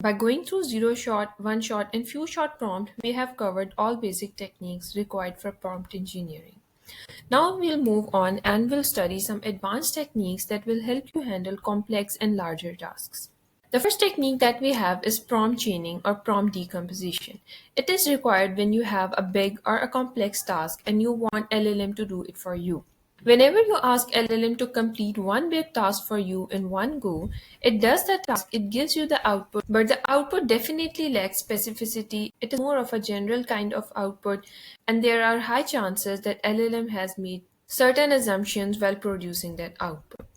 By going through zero shot, one shot, and few shot prompt, we have covered all basic techniques required for prompt engineering. Now we'll move on and we'll study some advanced techniques that will help you handle complex and larger tasks. The first technique that we have is prompt chaining or prompt decomposition. It is required when you have a big or a complex task and you want LLM to do it for you. Whenever you ask LLM to complete one big task for you in one go, it does the task, it gives you the output, but the output definitely lacks specificity. It is more of a general kind of output, and there are high chances that LLM has made certain assumptions while producing that output.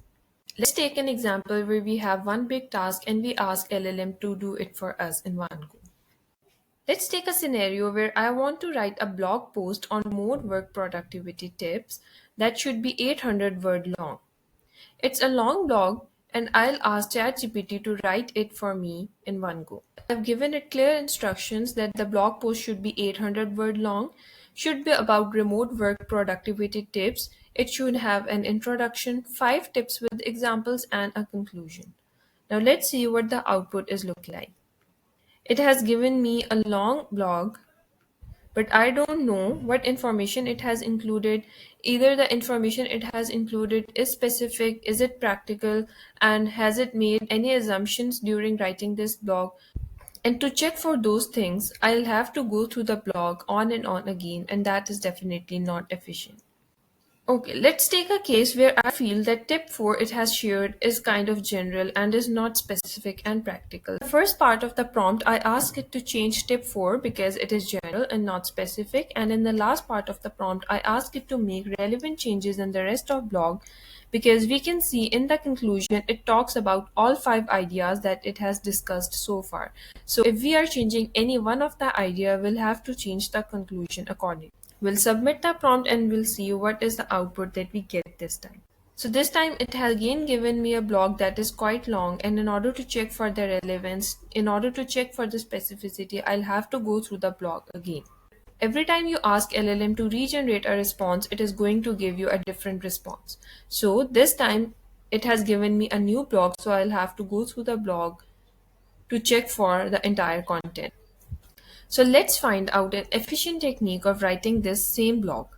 Let's take an example where we have one big task and we ask LLM to do it for us in one go. Let's take a scenario where I want to write a blog post on remote work productivity tips that should be 800 word long. It's a long blog and I'll ask ChatGPT to write it for me in one go. I've given it clear instructions that the blog post should be 800 word long, should be about remote work productivity tips. It should have an introduction, 5 tips with examples and a conclusion. Now let's see what the output is looking like. It has given me a long blog, but I don't know what information it has included. Either the information it has included is specific, is it practical, and has it made any assumptions during writing this blog? And to check for those things, I'll have to go through the blog on and on again, and that is definitely not efficient. Okay, let's take a case where I feel that tip 4 it has shared is kind of general and is not specific and practical. The first part of the prompt, I ask it to change tip 4 because it is general and not specific. And in the last part of the prompt, I ask it to make relevant changes in the rest of blog because we can see in the conclusion, it talks about all 5 ideas that it has discussed so far. So if we are changing any one of the idea, we'll have to change the conclusion accordingly. We'll submit the prompt and we'll see what is the output that we get this time. So this time it has again given me a blog that is quite long, and in order to check for the relevance, in order to check for the specificity, I'll have to go through the blog again. Every time you ask LLM to regenerate a response, it is going to give you a different response. So this time it has given me a new blog, so I'll have to go through the blog to check for the entire content. So let's find out an efficient technique of writing this same blog.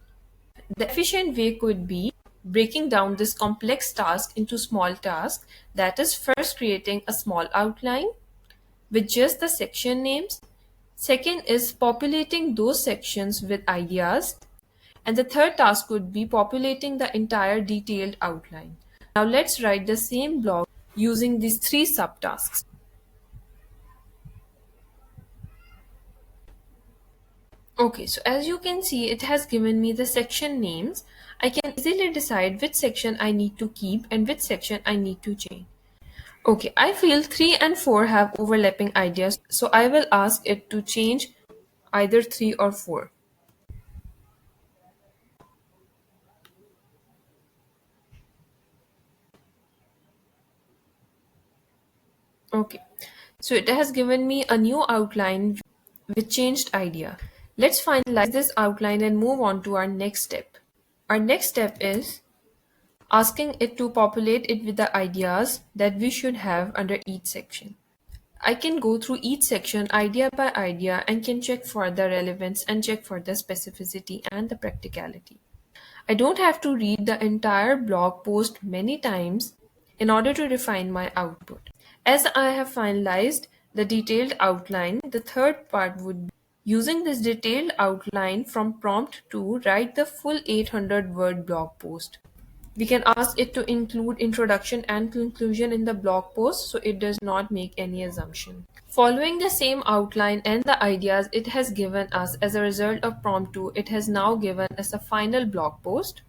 The efficient way could be breaking down this complex task into small tasks. That is, first creating a small outline with just the section names. Second is populating those sections with ideas. And the third task would be populating the entire detailed outline. Now let's write the same blog using these 3 subtasks. Okay, so as you can see, it has given me the section names. I can easily decide which section I need to keep and which section I need to change. Okay, I feel 3 and 4 have overlapping ideas, so I will ask it to change either 3 or 4. Okay, so it has given me a new outline with changed idea. Let's finalize this outline and move on to our next step. Our next step is asking it to populate it with the ideas that we should have under each section. I can go through each section idea by idea and can check for the relevance and check for the specificity and the practicality. I don't have to read the entire blog post many times in order to refine my output. As I have finalized the detailed outline, the third part would be using this detailed outline from prompt to write the full 800 word blog post. We can ask it to include introduction and conclusion in the blog post so it does not make any assumption. Following the same outline and the ideas it has given us as a result of prompt 2, it has now given us a final blog post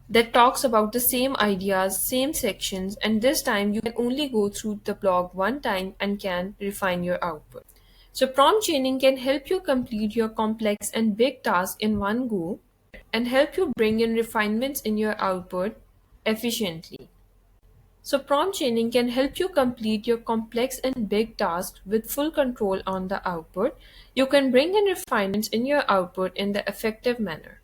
that talks about the same ideas, same sections, and this time you can only go through the blog one time and can refine your output. So prompt chaining can help you complete your complex and big tasks in one go and help you bring in refinements in your output efficiently. So prompt chaining can help you complete your complex and big tasks with full control on the output. You can bring in refinements in your output in the effective manner.